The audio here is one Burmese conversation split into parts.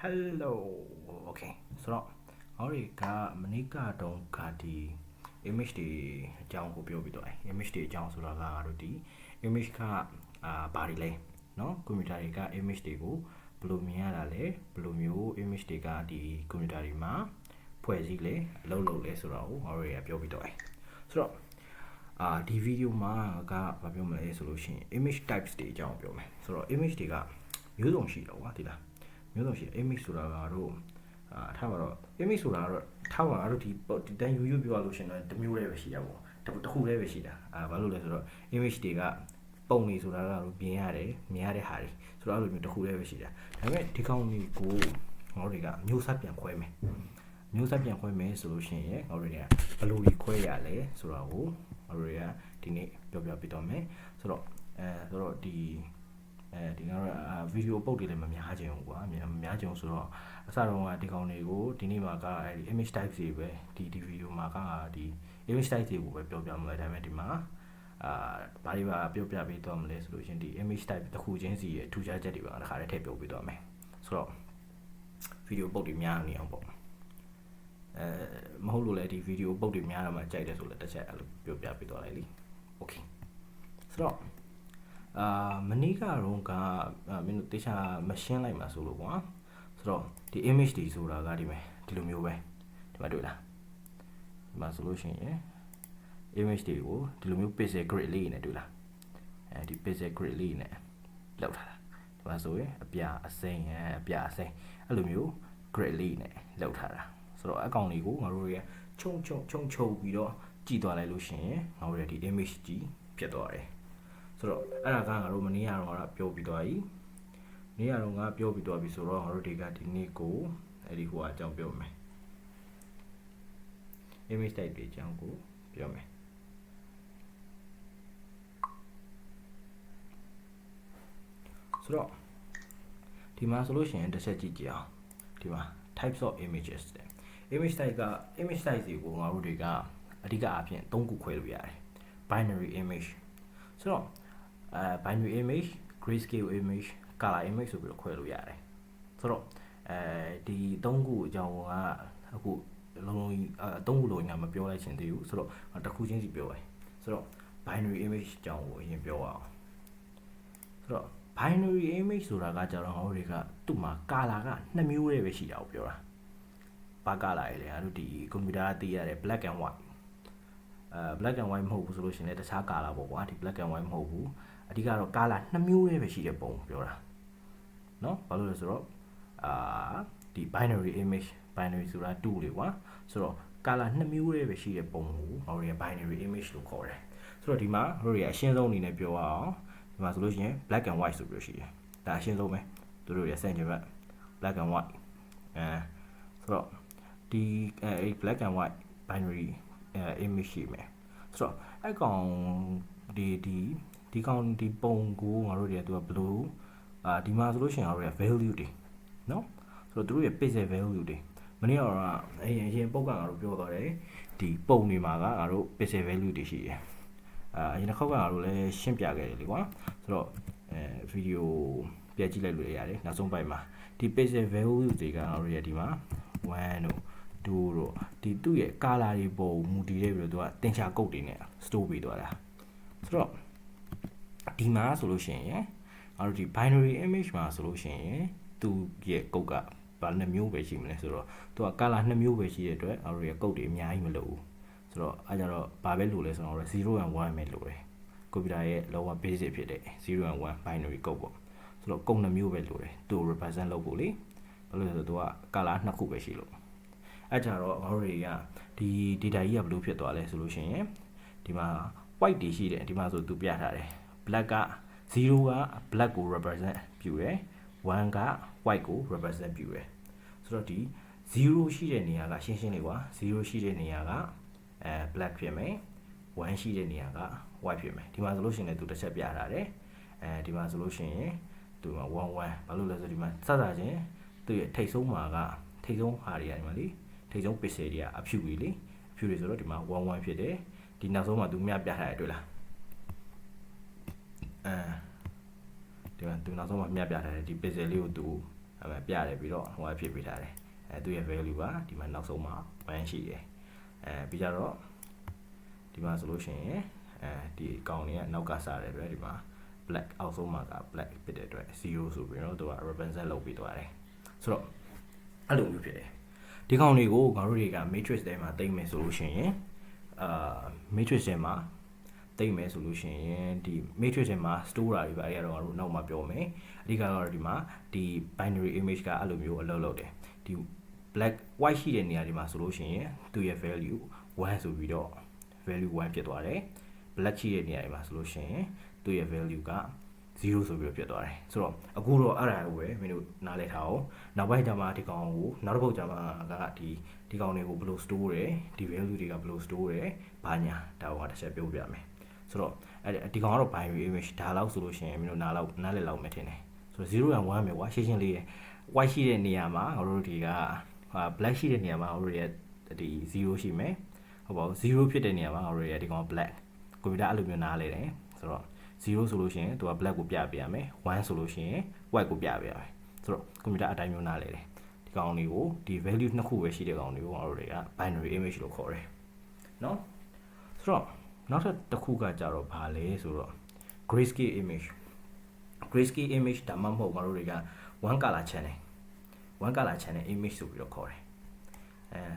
Hello Okay ဆိုတော့ဟောဒီကမနေ့ကတော့ဒီ image တွေအကြောင်းကိုပြောပြီးတော့ image တွေအကြောင်းဆိုတာကတို့ဒီ image ကဘာတွေလဲเนาะကွန်ပျူတာတွေက image တွေကိုဘယ်လိုမြင်ရတာလဲဘယ်လိုမျိုး image တွေကဒီကွန်ပျူတာတွေမှာဖွဲ့စည်းလဲအလုပ်လုပ်လဲဆိုတော့ဟောဒီကပြောပြီးတော့ဆိုတော့ဒီဗီဒီယိုမှာကဘာပြောမလဲဆိုလို့ရှိရင် image types တွေအကြောင်းပြောမယ်ဆိုတော့ image တွေကမျိုးစုံရှိတော့ကွာဒီလားမျိုးစုံရှိတယ် image ဆိုတာကတော့ထားပါတော့ image ဆိုတာကတော့ထားပါတော့ဒီတန်းယူပြောရလို့ရှိရင်တော့တစ်မျိုးတည်းပဲရှိတာပေါ့တစ်ခုတည်းပဲရှိတာဘာလို့လဲဆိုတော့ image တွေကပုံနေဆိုတာကတော့ပြင်ရတယ်မြင်ရတဲ့ဟာတွေဆိုတော့အဲ့လိုမျိုးတစ်ခုတည်းပဲရှိတာဒါပေမဲ့ဒီကောင်တွေကိုငေါတွေကမျိုးဆက်ပြန်ခွဲမယ်မျိုးဆက်ပြန်ခွဲမယ်ဆိုလို့ရှိရင်ငေါတွေကဘယ်လိုကြီးခွဲရလဲဆိုတော့ငေါတွေကဒီနေ့ပြောပြပေးတော့မယ်ဆိုတော့ဒီကတော့ဗီဒီယိုပုတ်တွေလည်းမများချင်ဘူးကွာမများချင်ဆိုတော့အစတော့ကဒီကောင်တွေကိုဒီနေ့မှာကအဲဒီ image type တွေပဲဒီဗီဒီယိုမှာကဒီ image type တွေကိုပဲပြောပြမလဲဒါပေမဲ့ဒီမှာဘာတွေပါပြောပြပေးတော့မလဲဆိုလို့ရှင်ဒီ image type တစ်ခုချင်းစီရဲ့ထူးခြားချက်တွေပါတစ်ခါတည်းထည့်ပြောပြတော့မယ်ဆိုတော့ဗီဒီယိုပုတ်တွေများနေအောင်ပေါ့မဟုတ်လို့လေဒီဗီဒီယိုပုတ်တွေများတော့မှကြိုက်တယ်ဆိုလည်းတစ်ချက်အဲ့လိုပြောပြပေးတော့လိုက်လी Okay ဆိုတော့မနေ့ကတော့မင်းတို့တေချာမရှင်းလိုက်မှာဆိုလို့ကွာဆိုတော့ဒီ image တွေဆိုတာကဒီလိုမျိုးပဲဒီမှာတွေ့လားဒီမှာဆိုလို့ရှိရင် image တွေကိုဒီလိုမျိုး pixel grid လေးနဲ့တွေ့လားဒီ pixel grid လေးနဲ့လောက်ထားတာဒီမှာဆိုရင်အပြအစိမ်းအဲ့လိုမျိုး grid လေးနဲ့လောက်ထားတာဆိုတော့အကောင်လေးကိုငါတို့တွေကခြုံပြီးတော့ကြည့်သွားလိုက်လို့ရှိရင်ငါတို့တွေဒီ image ကြီးဖြစ်သွားတယ်ဆိုတော့အဲ့ဒါကငါတို့မနေ့ကတော့ပြောပြီးသွားပြီနေ့ကတော့ငါပြောပြီးသွားပြီဆိုတော့ငါတို့တွေကဒီနေ့ကိုအဲ့ဒီဟိုအကြောင်းပြောမယ် image type တွေအကြောင်းကိုပြောမယ်ဆိုတော့ဒီမှာဆိုလို့ရှိရင်တစ်ချက်ကြည့်ကြအောင်ဒီမှာ types of images တဲ့ image type တွေကိုငါတို့တွေကအဓိကအားဖြင့်၃ခုခွဲလို့ရတယ် binary image ဆိုတော့binary image grayscale image color image ဆိုပြီးတော့ခွဲလို့ရတယ်ဆိုတော့ဒီ၃ခုအကြောင်းကအခုလုံး၃ခုလုံးငါမပြောလိုက်ချင်သေးဘူးဆိုတော့တစ်ခုချင်းစီပြောမယ်ဆိုတော့ binary image အကြောင်းကိုအရင်ပြောအောင်ဆိုတော့ binary image ဆိုတာကကြတော့ငါတို့တွေကသူ့မှာ color က2မျိုးတည်းပဲရှိတာကိုပြောတာဘာ color လဲအဲ့တို့ဒီကွန်ပျူတာကသိရတယ် black and white black and white မဟုတ်ဘူးဆိုလို့ရှိရင်လည်းတခြား color ပေါ့ကွာဒီ black and white မဟုတ်ဘူးအဓိကတော့ color 2မျိုးတည်းပဲရှိတဲ့ပုံပြောတာเนาะဘာလို့လဲဆိုတော့ဒီ binary image binary ဆိုတာ2လေကွာဆိုတော့ color 2မျိုးတည်းပဲရှိတဲ့ပုံကိုငါတို့ရ binary image လို့ခေါ်တယ်ဆိုတော့ဒီမှာတို့ရအရှင်းဆုံးအနေနဲ့ပြောရအောင်ဒီမှာဆိုလို့ရှိရင် black and white ဆိုပြီးရှိတယ်ဒါအရှင်းဆုံးပဲတို့ရဆန့်ကျင်ဘက် black and white ဆိုတော့ဒီ black and white binary image ရှိမယ်ဆိုတော့အဲ့ကောင်ဒီကောင်ဒီပုံကိုငါတို့တွေကသူကဘယ်လိုဒီမှာဆိုလို့ရှိရင်ငါတို့ရ value တွေเนาะဆိုတော့တို့ရ pixel value တွေမနေ့ကတော့အရင်ပုတ်ကငါတို့ပြောသွားတယ်ဒီပုံတွေမှာကငါတို့ pixel value တွေရှိတယ်အရင်တစ်ခေါက်ကငါတို့လည်းရှင်းပြခဲ့တယ်လေကွာဆိုတော့ဗီဒီယိုပြကြည့်လိုက်လို့ရတယ်နောက်ဆုံးပိုင်းမှာဒီ pixel value တွေကငါတို့ရဒီမှာ1တို့2တို့ဒီသူ့ရဲ့ color တွေပုံမူတည်တဲ့ပြီးတော့သူကတင်ချာကုတ်တွေနဲ့ store ပေးသွားတာဆိုတော့ဒီမှာဆိုလို့ရှိရင်ငါတို့ဒီ binary image မှာဆိုလို့ရှိရင်သူ့ရဲ့ကုတ်ကဘာ2မျိုးပဲရှိမလဲဆိုတော့သူက color 2မျိုးပဲရှိတဲ့အတွက်ငါတို့ရဲ့ကုတ်တွေအများကြီးမလိုဘူးဆိုတော့အဲကြတော့ဘာပဲလိုလဲဆိုတော့0 and 1ပဲလိုတယ်ကွန်ပျူတာရဲ့လောက basic ဖြစ်တဲ့0 and 1 binary ကုတ်ပေါ့ဆိုတော့ကုတ်2မျိုးပဲလိုတယ်သူ့ represent လုပ်ဖို့လေဘာလို့လဲဆိုတော့သူက color 2ခုပဲရှိလို့အဲကြတော့ငါတို့တွေကဒီ data ကြီးကဘယ်လိုဖြစ်သွားလဲဆိုလို့ရှိရင်ဒီမှာ white တွေရှိတယ်ဒီမှာဆိုသူပြထားတယ် black က0က black ကို represent ပြုတယ်1က white ကို represent ပြုတယ်ဆိုတော့ဒီ0ရှိတဲ့နေရာကရှင်းလေးကွာ0ရှိတဲ့နေရာကblack ဖြစ်မယ်1ရှိတဲ့နေရာက white ဖြစ်မယ်ဒီမှာဆိုလို့ရှိရင်လည်းသူတစ်ချက်ပြထားတယ်ဒီမှာဆိုလို့ရှိရင်သူက11ဘာလို့လဲဆိုဒီမှာစသချင်းသူရဲ့ထိတ်ဆုံးမှာကထိတ်ဆုံးဟာတွေကဒီမှာလေထိတ်ဆုံး pixel တွေကအဖြူကြီးလေအဖြူတွေဆိုတော့ဒီမှာ11ဖြစ်တယ်ဒီနောက်ဆုံးမှာသူမြပြထားတယ်တွေ့လားဒီမှာသူနောက်ဆုံးမှာမြပြထားတယ်ဒီ pixel လေးကိုသူ ပြတယ်ပြီးတော့ဟိုဖြစ်ပေးထားတယ်သူရဲ့ value ကဒီမှာနောက်ဆုံးမှာ1ရှိတယ်ပြီးကြတော့ဒီမှာဆိုလို့ရှိရင်ဒီအကောင်တွေကနောက်ကစားတယ်တွေ့ဒီမှာ black အောက်ဆုံးမှာက black ဖြစ်တဲ့အတွက်0ဆိုပြီးတော့သူက represent လုပ်ပြီးသွားတယ်ဆိုတော့အဲ့လိုမျိုးဖြစ်တယ်ဒီကောင်တွေကိုငါတို့တွေက matrix ထဲမှာသိမ့်မယ်ဆိုလို့ရှိရင်matrix ထဲမှာသိမ့်မယ်ဆိုလို့ရှိရင်ဒီ matrix ထဲမှာ store တာတွေပါအဲ့ဒါတော့ငါတို့နောက်မှပြောမယ်အဓိကတော့ဒီမှာဒီ binary image ကအဲ့လိုမျိုးအလုပ်လုပ်တယ်ဒီ black white ရှိတဲ့နေရာဒီမှာဆိုလို့ရှိရင်သူရဲ့ value 1ဆိုပြီးတော့ value 1ဖြစ်သွားတယ် black ရှိတဲ့နေရာဒီမှာဆိုလို့ရှိရင်သူရဲ့ value က0ဆိုပြီးတော့ဖြစ်သွားတယ်ဆိုတော့အခုတော့အဲ့ဒါကိုပဲမင်းတို့နားလည်ထားအောင်နောက်ပိုင်းကျမှဒီကောင်ကိုနောက်တစ်ပုတ်ကျမှကဒီကောင်တွေကိုဘယ်လို store တယ်ဒီ value တွေကဘယ်လို store တယ်ဘာညာဒါကတစ်ချက်ပြောပြမယ်ဆိုတော့ဒီကောင်ကတော့ binary image ဒါလောက်ဆိုလို့ရှိရင်မင်းတို့နားလည်လောက်မယ်ထင်တယ်ဆိုတော့0 and 1ပဲကွာရှင်းရှင်းလေးရယ် white ရှိတဲ့နေရာမှာငါတို့ဒီကblack ရှိတဲ့နေရာမှာငါတို့ရဲ့ဒီ0ရှိမယ်ဟုတ်ပါဘူး0ဖြစ်တဲ့နေရာမှာငါတို့ရဲ့ဒီကောင် black ကွန်ပျူတာအဲ့လိုမျိုးနားလဲတယ်ဆိုတော့0ဆိုလို့ရှိရင်သူက black ကိုပြပေးရမယ်1ဆိုလို့ရှိရင် white ကိုပြပေးရမယ်ဆိုတော့ကွန်ပျူတာအတိုင်းမျိုးနားလဲတယ်ဒီကောင်တွေကိုဒီ value နှစ်ခုပဲရှိတဲ့ကောင်တွေကိုငါတို့တွေက binary image လို့ခေါ်တယ်เนาะဆိုတော့နောက်တစ်ခုကကြတော့ဘာလဲဆိုတော့ grayscale image ဒါမှမဟုတ်ငါတို့တွေက one color channel image ဆိုပြီးတော့ခေါ်တယ်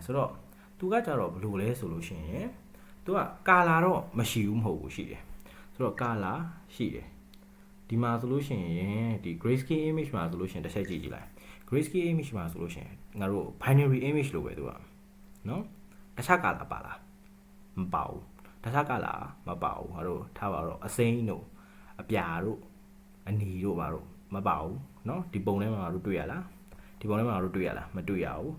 ဆိုတော့သူကကြတော့ဘယ်လိုလဲဆိုလို့ရှိရင်သူက color တော့မရှိဘူးမဟုတ်ဘူးရှိတယ်ဆိုတော့ color ရှိတယ်ဒီမှာဆိုလို့ရှိရင်ဒီ grayscale image မှာဆိုလို့ရှိရင်တစ်ချက်ကြည့်လိုက် grayscale image မှာဆိုလို့ရှိရင်ငါတို့ binary image လို့ပဲသူကနော်တခြား color ပါလားမပါဘူးတခြား color မပါဘူးငါတို့ထားပါတော့အစိမ်းတို့အပြာတို့အနီတို့ပါတော့မပါဘူးเนาะဒီပုံထဲမှာတို့တွေ့ရလားဒီပုံထဲမှာတို့တွေ့ရလားမတွေ့ရဘူး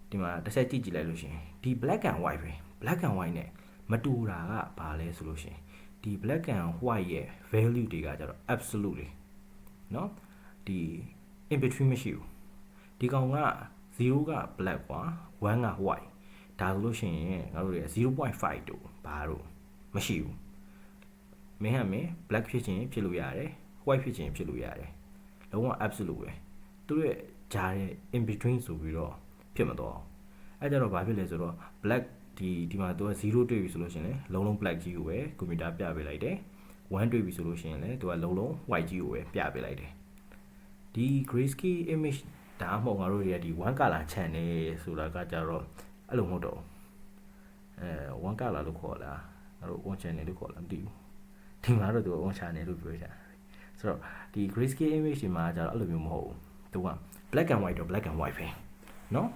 ဒီမှာတစ်ဆက်ကြည့်လိုက်လို့ရှိရင်ဒီ black and white ပဲ black and white နဲ့မတူတာကဘာလဲဆိုလို့ရှိရင်ဒီ black and white ရဲ့ value တွေကကျတော့ absolute တွေเนาะဒီ in between မရှိဘူးဒီကောင်က0က black กว่า1က white ဒါဆိုလို့ရှိရင်ငါတို့ရဲ့ 0.5 တို့ဘာတို့မရှိဘူးမင်း black ဖြစ်ခြင်းဖြစ်လို့ရတယ် white ဖြစ်ခြင်းဖြစ်လို့ရတယ်လုံးဝ absolute ပဲသူတို့ရဲ့ဂျားရဲ့ in between ဆိုပြီးတော့ဖြစ်မတော့အဲ့ကြတော့ဘာဖြစ်လဲဆိုတော့ black ဒီမှာသူက0တွေ့ပြီဆိုလို့ရှိရင်လည်းလုံးလုံး black ကြီးကိုပဲကွန်ပျူတာပြပေးလိုက်တယ်1တွေ့ပြီဆိုလို့ရှိရင်လည်းသူကလုံးလုံး white ကြီးကိုပဲပြပေးလိုက်တယ်ဒီ grayscale image ဒါမှမဟုတ်ငါတို့တွေကဒီ one color channel ဆိုတာကကြတော့အဲ့လိုမဟုတ်တော့one color လို့ခေါ်လားငါတို့ one channel လို့ခေါ်လားမသိဘူးဒီမှာတော့သူက one channel လို့ပြောကြတယ်ဆိုတော့ဒီ grayscale image ဒီမှာကျတော့အဲ့လိုမျိုးမဟုတ်ဘူးသူက black and white တော့ black and white ပဲเนาะ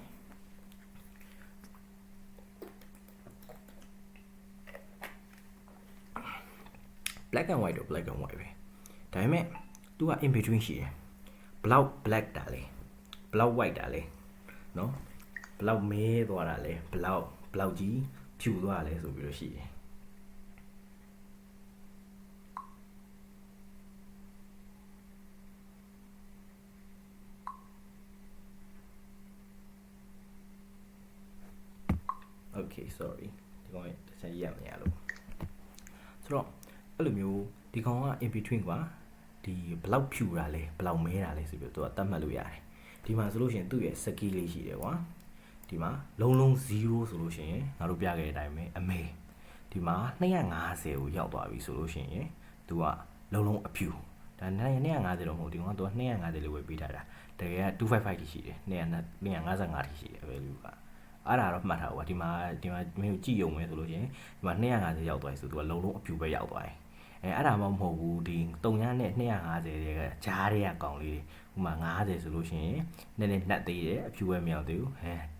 black and white တော့ black and white ပဲဒါပေမဲ့သူက in between ရှိတယ်ဘလောက် black တာလဲဘလောက် white တာလဲเนาะဘလောက်မဲသွားတာလဲဘလောက်ကြီးဖြူသွားတာလဲဆိုပြီးတော့ရှိတယ်Okay sorry ဒီကောင်တစ်ချက်ရမရလို့ဆိုတော့အဲ့လိုမျိုးဒီကောင်က in between ကွာဒီဘလောက်ဖြူတာလဲဘလောက်မဲတာလဲဆိုပြီးတော့သူကသတ်မှတ်လို့ရတယ်ဒီမှာဆိုလို့ရှိရင်သူ့ရဲ့ scale လေးရှိတယ်ကွာဒီမှာလုံးလုံး0ဆိုလို့ရှိရင်ငါတို့ပြခဲ့တဲ့အတိုင်းပဲအမဲဒီမှာ250ကိုရောက်သွားပြီဆိုလို့ရှိရင်သူကလုံးလုံးအဖြူဒါ250တော့မဟုတ်ဒီကောင်ကသူက250လေးဝယ်ပေးထားတာတကယ်က255တိရှိတယ်255တိရှိတယ် value ကအဲ့ဒါတော့မှတ်ထားပါဒီမှာမင်းကြည့်ရုံပဲဆိုလို့ရှိရင်ဒီမှာ250ရောက်သွားပြီဆိုသူကလုံးလုံးအပြူပဲရောက်သွားတယ်အဲ့ဒါမှမဟုတ်ဘူးဒီ300နဲ့250တွေကဂျားတွေကကောင်းလေးဥမာ50ဆိုလို့ရှိရင်နည်းနည်းနှက်သေးတယ်အဖြူပဲမရောက်သေးဘူး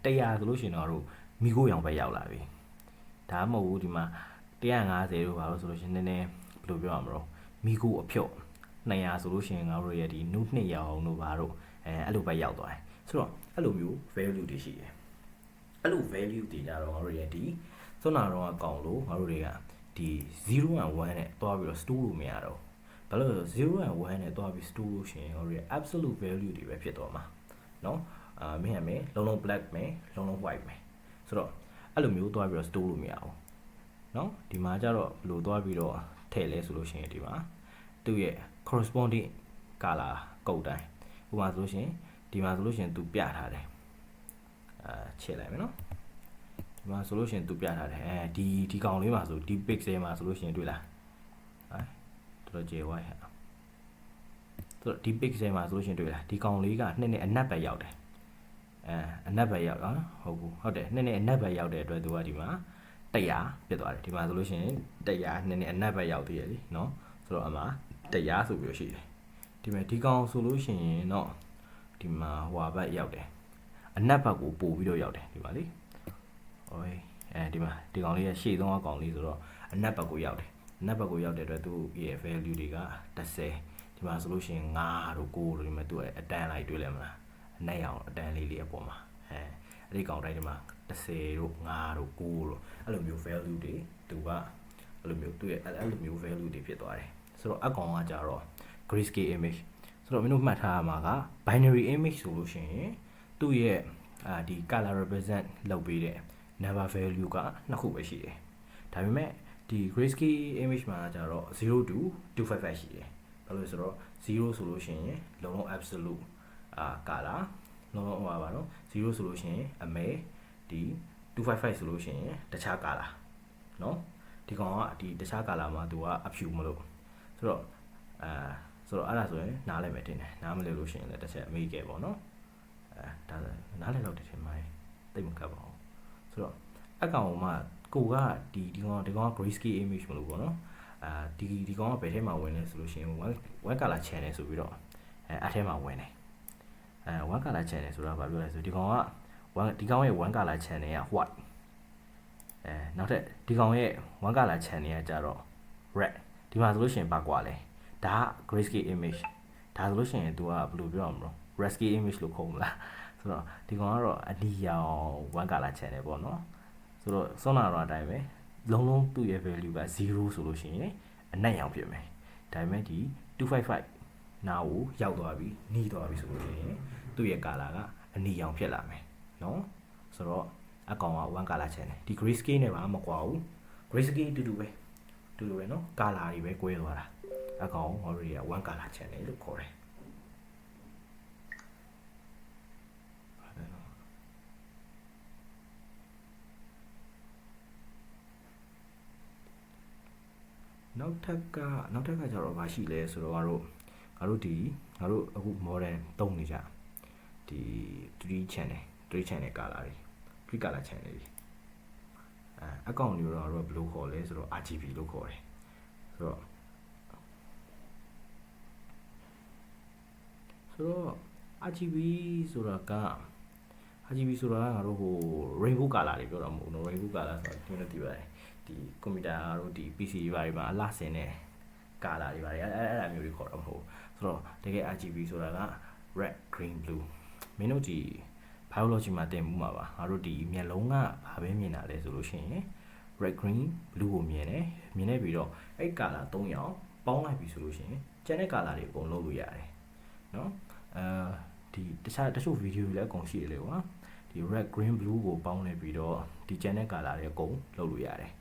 100ဆိုလို့ရှိရင်တော့တို့မိခိုးရောင်ပဲရောက်လာပြီဒါမှမဟုတ်ဘူးဒီမှာ150တို့ဘာလို့ဆိုလို့ရှိရင်နည်းနည်းဘယ်လိုပြောရမလဲမိခိုးအဖြော့200ဆိုလို့ရှိရင်ငါတို့ရဲ့ဒီနု2ရောင်တို့ဘာတို့အဲ့လိုပဲရောက်သွားတယ်ဆိုတော့အဲ့လိုမျိုး value တွေရှိတယ်အဲ့လို value တွေကြတော့ငါတို့ရဲ့ဒီစွမ်းနာတော့အကောင်လို့ငါတို့တွေကဒီ0 and 1နဲ့တွားပြီးတော့ store လို့မရတော့ဘာလို့လဲဆို0 and 1နဲ့တွားပြီး store လို့ရှိရင်ငါတို့ရဲ့ absolute value တွေပဲဖြစ်သွားမှာเนาะမင်းလုံးလုံး black မယ်လုံးလုံး white မယ်ဆိုတော့အဲ့လိုမျိုးတွားပြီးတော့ store လို့မရဘူးเนาะဒီမှာကျတော့ဘယ်လိုတွားပြီးတော့ထည့်လဲဆိုလို့ရှိရင်ဒီမှာသူ့ရဲ့ corresponding color ကုတ်တိုင်းဥပမာဆိုလို့ရှိရင်ဒီ ဒီမှာဆိုလို့ရှိရင်သူပြထားတယ်ချစ်လိုက်မယ်နော်ဒီမှာဆိုလို့ရှိရင်သူပြထားတယ်ဒီကောင်လေးမှာဆိုဒီ pixel မှာဆိုလို့ရှိရင်တွေ့လားတော်တော်ကျေဝိုင်းဟာဆိုတော့ဒီ pixel မှာဆိုလို့ရှိရင်တွေ့လားဒီကောင်လေးကနှစ်နဲ့အနက်ပဲရောက်တယ်အနက်ပဲရောက်ဟုတ်တယ်နှစ်နဲ့အနက်ပဲရောက်တဲ့အတွက်သူကဒီမှာ100ဖြစ်သွားတယ်ဒီမှာဆိုလို့ရှိရင်100နှစ်နဲ့အနက်ပဲရောက်သေးတယ်လीเนาะဆိုတော့အမှာ100ဆိုပြီးတော့ရှိတယ်ဒီမှာဒီကောင်ဆိုလို့ရှိရင်တော့ဒီမှာဟွာဘက်ရောက်တယ်အနက်ဘက်ကိုပို့ပြီးတော့ရောက်တယ်ဒီမှာလीဟိုဒီမှာဒီကောင်လေးရဲ့ရှေ့ဆုံးအကောင်လေးဆိုတော့အနက်ဘက်ကိုရောက်တယ်အနက်ဘက်ကိုရောက်တဲ့အတွက်သူ့ရဲ့ value တွေက30ဒီမှာဆိုလို့ရှိရင်9တို့9တို့ဒီမှာသူ့အတန်းလိုက်တွေ့လဲမလားအနက်ရောင်အတန်းလေးအပေါ်မှာအဲ့ဒီကောင်တိုင်းဒီမှာ10တို့9တို့9တို့အဲ့လိုမျိုး value တွေသူကအဲ့လိုမျိုးသူ့ရဲ့အဲ့လိုမျိုး value တွေဖြစ်သွားတယ်ဆိုတော့အကောင်ကကြတော့ grayscale image ဆိုတော့မင်းတို့မှတ်ထားရမှာက binary image ဆိုလို့ရှိရင်သူ့ရဲ့ဒီ color represent လုပ်ပေးတဲ့ number value ကနှစ်ခုပဲရှိတယ်ဒါပေမဲ့ဒီ grayscale image မှာကျတော့0 to 255ရှိတယ်ဘာလို့လဲဆိုတော့0ဆိုလို့ရှိရင်လုံးလုံး absolute color လုံးလုံးဟိုပါတော့0ဆိုလို့ရှိရင်အမဲဒီ255ဆိုလို့ရှိရင်တခြား color เนาะဒီကောင်ကဒီတခြား color မှာသူကအဖြူမလို့ဆိုတော့ဆိုတော့အဲ့ဒါဆိုရင်နားလည်မယ်တင်တယ်နားမလည်လို့ရှိရင်လည်းတစ်ချက်အမေးခဲ့ပေါ့เนาะဒါနားလည်တော့တင်မယ်တိတ်မကပ်ပါဘူးဆိုတော့အကောင်မှကိုကဒီကောင်က grayscale image မလို့ပေါ့เนาะဒီကောင်ကဘယ်ထဲမှာဝင်လဲဆိုလို့ရှိရင် one color channel ဆိုပြီးတော့အဲ့ထဲမှာဝင်တယ်one color channel ဆိုတာဘာပြောလဲဆိုဒီကောင်ရဲ့ one color channel က white နောက်ထပ်ဒီကောင်ရဲ့ one color channel ကကြတော့ red ဒီမှာဆိုလို့ရှိရင်ဘာကွာလဲဒါက grayscale image ဒါဆိုလို့ရှိရင် तू ကဘယ်လိုပြောရမလဲ rescale image လို့ခေါ်မလားဆိုတော့ဒီကောင်ကတော့အနီရောင် one color channel ပေါ့နော်ဆိုတော့စွမ်းနာတော့အတိုင်းပဲလုံးလုံးသူ့ရဲ့ value က0ဆိုလို့ရှိရင်အနက်ရောင်ဖြစ်မယ်ဒါပေမဲ့ဒီ255နာကိုရောက်သွားပြီနှီးသွားပြီဆိုလို့ရှိရင်သူ့ရဲ့ color ကအနီရောင်ဖြစ်လာမယ်နော်ဆိုတော့အကောင်က one color channel ဒီ grayscale နဲ့ပါမကွာဘူး grayscale တူတူပဲနော် color တွေပဲကွဲသွားတာအကောင်ဟောရီက one color channel လို့ခေါ်တယ်နောက်ထပ်ကကျတော့မရှိလဲဆိုတော့ငါတို့အခု modern သုံးနေကြဒီ 3 channel color တွေ3 color channel တွေအကောင့်တွေတော့ဘယ်လိုခေါ်လဲဆိုတော့ RGB လို့ခေါ်တယ်ဆိုတော့RGB ဆိုတာကငါတို့ဟို rainbow color တွေပြောတာမဟုတ်ဘူး rainbow color ဆိုတာဒီလိုသိပါတယ်ဒီကွန်ပျူတာတို့ဒီ PC တွေဘာတွေမှာအလှဆင်တဲ့ color တွေဘာတွေအဲ့ဒါမျိုးတွေခေါ်တာမဟုတ်ဘူးဆိုတော့တကယ် RGB ဆိုတာက red green blue မင်းတို့ဒီ biology မှာသင်မှုမှာပါငါတို့ဒီမျက်လုံးကဘာပဲမြင်တာလဲဆိုလို့ရှိရင် red green blue ကိုမြင်နေပြီးတော့အဲ့ color 3ရောင်ပေါင်းလိုက်ပြီဆိုလို့ရှိရင်ကျန်တဲ့ color တွေအကုန်လုပ်လို့ရတယ်เนาะဒီတချို့ video တွေလည်းအကုန်ရှိတယ်လေကွာဒီ red green blue ကိုပေါင်းလိုက်ပြီးတော့ဒီကျန်တဲ့ color တွေအကုန်လုပ်လို့ရတယ်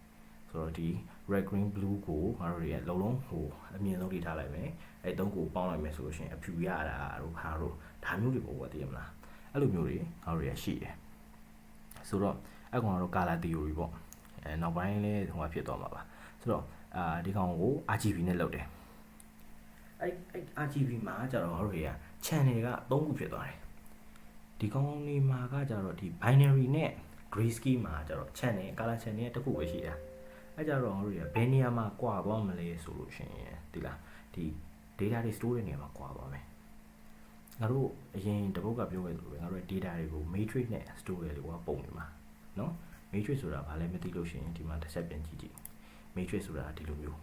ဆိုတော့ဒီ red green blue ကိုငါတို့တွေလုံးလုံးဟိုအမြင်ဆုံးထိထားလိုက်မယ်အဲ3ကိုပေါင်းလိုက်မယ်ဆိုလို့ရှိရင်အဖြူရတာတို့ဟာတို့ဒါမျိုးတွေပေါ့ကွာသိရမလားအဲ့လိုမျိုးတွေငါတို့တွေကရှိတယ်ဆိုတော့အကောင်ကတော့ color theory ပေါ့နောက်ပိုင်းလဲဟိုမှာဖြစ်သွားမှာပါဆိုတော့ဒီကောင်ကို RGB နဲ့လုပ်တယ်အဲ့ RGB မှာကျတော့ငါတို့တွေက channel က3ခုဖြစ်သွားတယ်ဒီကောင်လေးမှာကကျတော့ဒီ binary နဲ့ grayscale မှာကျတော့ channel color channel တစ်ခုပဲရှိတာအဲ့ကြတော့ငါတို့တွေကဘယ်နေရာမှာကွာသွားမလဲဆိုလို့ရှိရင်ဒီလားဒီ data တွေ store တဲ့နေရာမှာကွာသွားမယ်ငါတို့အရင်တပုတ်ကပြောခဲ့သလိုပဲငါတို့ data တွေကို matrix နဲ့ store ရလို့ကပုံနေမှာเนาะ matrix ဆိုတာဘာလဲမသိလို့ရှိရင်ဒီမှာတစ်ချက်ပြန်ကြည့် matrix ဆိုတာဒီလိုမျိုး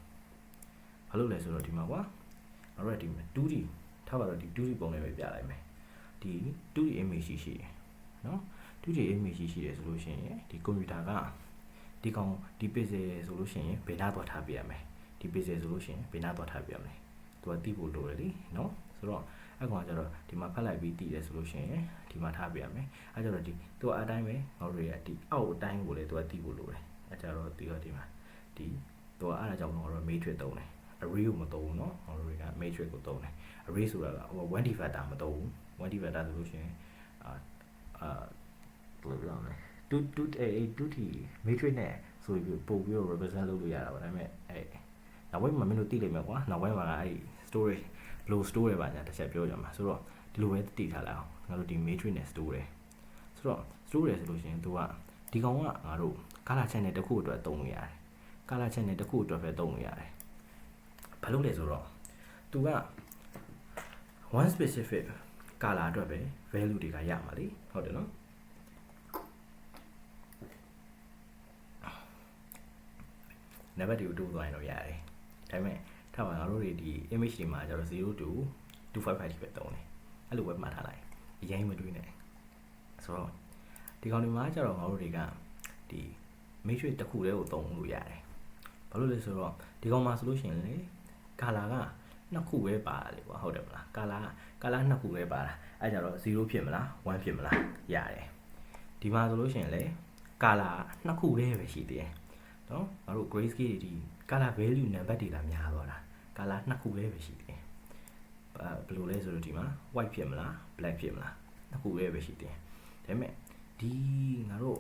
ဘာလို့လဲဆိုတော့ဒီမှာကွာငါတို့ကဒီ 2D ထားပါတော့ဒီ 2D ပုံလေးပဲပြလိုက်မယ်ဒီ 2D image ရှိတယ်เนาะ 2D image ရှိတယ်ဆိုလို့ရှိရင်ဒီကွန်ပျူတာကဒီကောင်ဒီ pixel ဆိုလို့ရှိရင်ဘယ်နာသွားထားပြရမယ်ဒီ pixel ဆိုလို့ရှိရင်ဘယ်နာသွားထားပြရမယ်သူကသိဖို့လိုတယ်လीเนาะဆိုတော့အဲ့ကောင်ကကျတော့ဒီမှာဖတ်လိုက်ပြီးသိတယ်ဆိုလို့ရှိရင်ဒီမှာထားပြရမယ်အဲ့ကျတော့ဒီသူကအတိုင်းပဲငါတို့တွေကဒီအောက်အတိုင်းကိုလည်းသူကသိဖို့လိုတယ်အဲ့ကျတော့ဒီမှာဒီသူကအဲ့ဒါကြောင့်ငါတို့ matrix သုံးတယ် array ကိုမသုံးဘူးเนาะငါတို့တွေက matrix ကိုသုံးတယ် array ဆိုတာက1D factor မသုံးဘူး 1D vector ဆိုလို့ရှိရင်ဘယ်လိုပြောမလဲ2T matrix နဲ့ဆိုပြီးပို့ပြီးတော့ represent လုပ်လို့ရတာပါဒါပေမဲ့နောက်ပိုင်းမှာမင်းတို့သိလိမ့်မယ်ကွာနောက်ပိုင်းမှာအဲ့ storage ဘယ်လို store ရပါညာတစ်ချက်ပြောကြမှာဆိုတော့ဒီလိုပဲသိထားလိုက်အောင်ငါတို့ဒီ matrix နဲ့ store တယ်ဆိုတော့ store တယ်ဆိုလို့ရှိရင်သူကဒီကောင်ကငါတို့ color channel တစ်ခုအတွက်သုံးလို့ရတယ် color channel တစ်ခုအတွက်ပဲသုံးလို့ရတယ်ဘာလို့လဲဆိုတော့သူက one specific color အတွက်ပဲ value တွေကရမှာလေဟုတ်တယ်နော်နံပါတ်တွေကိုတိုးသွားရင်တော့ရတယ်ဒါပေမဲ့ထားပါငါတို့တွေဒီ image တွေမှာကျတော့0 to 255ထိပဲသုံးတယ်အဲ့လိုပဲမှတ်ထားလိုက်အရင်မတွေးနဲ့ဆိုတော့ဒီကောင်တွေမှာကျတော့ငါတို့တွေကဒီ matrix တစ်ခုတည်းကိုသုံးလို့ရတယ်ဘာလို့လဲဆိုတော့ဒီကောင်မှာဆိုလို့ရှိရင်လေ color ကနှစ်ခုပဲပါတယ်လေကွာဟုတ်တယ်မလား color နှစ်ခုပဲပါတာအဲ့ကြတော့0ဖြစ်မလား1ဖြစ်မလားရတယ်ဒီမှာဆိုလို့ရှိရင်လေ color နှစ်ခုတည်းပဲရှိသေးတယ်နော်ငါတို့ grayscale တွေဒီ color value နံပါတ်တွေလာများသွားတာ color နှစ်ခုပဲရှိသေးတယ်ဘယ်လိုလဲဆိုတော့ဒီမှာ white ဖြစ်မလား black ဖြစ်မလားနှစ်ခုပဲရှိသေးတယ်ဒါပေမဲ့ဒီငါတို့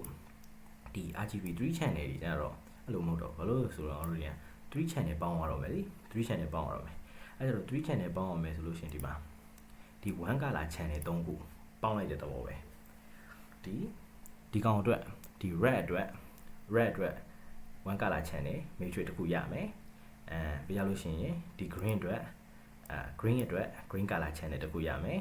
ဒီ RGB 3 channel တွေကျတော့အဲ့လိုမဟုတ်တော့ဘာလို့ဆိုတော့ငါတို့တွေက3 channel ပေါင်းရတော့မယ်လေ3 channel ပေါင်းရတော့မယ်အဲ့ဒါတော့3 channel ပေါင်းအောင်မယ်ဆိုလို့ရှိရင်ဒီမှာဒီ1 color channel 3ခုပေါင်းလိုက်တဲ့သဘောပဲဒီကောင်အတွက်ဒီ red အတွက်1 color channel matrix တစ်ခုရမယ်ပြရလို့ရှိရင်ဒီ green အတွက်green color channel တစ်ခုရမယ်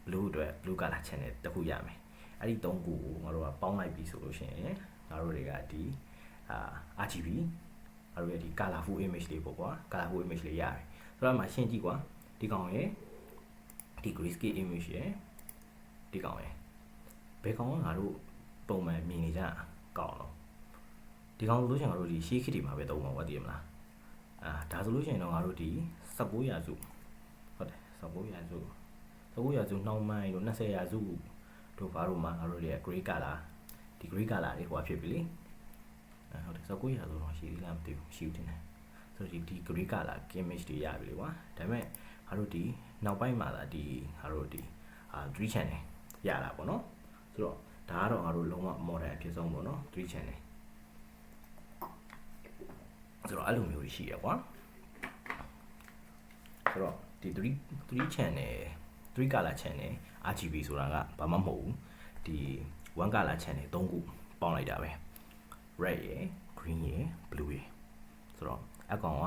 blue အတွက် blue color channel တစ်ခုရမယ်အဲ့ဒီ3ခုကိုငါတို့ကပေါင်းလိုက်ပြီဆိုလို့ရှိရင်ငါတို့တွေကဒီRGB ငါတို့ရဲ့ဒီ colorful image လေးပေါ့ကွာ colorful image လေးရတယ်ဆိုတော့မှရှင်းကြည့်ကွာဒီကောင်ရဲ့ဒီ grayscale image ရဲ့ဒီကောင်ရဲ့ဘယ်ကောင်ကငါတို့ပုံမှန်မြင်နေကြကောင်းတော့ဒီကောင်ဆိုလို့ရှိရင်ငါတို့ဒီရှေးခေတ်တွေမှာပဲသုံးမှာပေါ့သိရမလားဒါဆိုလို့ရှိရင်တော့ငါတို့ဒီ19ရာစုဟုတ်တယ်19ရာစုနှောင်းပိုင်းတို့20ရာစုတို့ဘာလို့မှငါတို့ရဲ့ gray color ဒီ gray color တွေဟိုဖြစ်ပြီလေဟုတ်တယ်19ရာစုတော့ရှိသေးလားမသိဘူးရှိဦးတင်တယ်ဆိုတော့ဒီ gray color image တွေရပြီလေကွာဒါပေမဲ့ငါတို့ဒီနောက်ပိုင်းမှာလာဒီငါတို့ဒီ3 channel ရတာပေါ့နော်ဆိုတော့ဒါကတော့ငါတို့လုံးဝ modern အဖြစ်ဆုံးပေါ့နော်3 channelဆိုတော့အဲ့လိုမျိုးရှိရကွာဆိုတော့ဒီ3 channel 3 color channel RGB ဆိုတာကဘာမှမဟုတ်ဘူးဒီ1 color channel 3ခုပေါင်းလိုက်တာပဲ red ရယ် green ရယ် blue ရယ်ဆိုတော့အကောင်က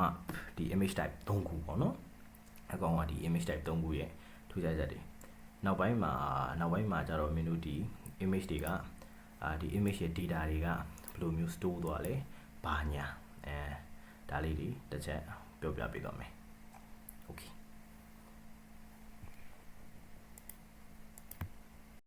ဒီ image type 3ခုပေါ့နော်အကောင်ကဒီ image type 3ခုရဲ့ထူးခြားချက်တွေနောက်ပိုင်းမှာကျတော့မင်းတို့ဒီ image တွေကဒီ image ရဲ့ data တွေကဘယ်လိုမျိုး store သွားလဲဘာညာဒါလေးတွေတစ်ချက်ပြောပြပေးသွားမယ် okay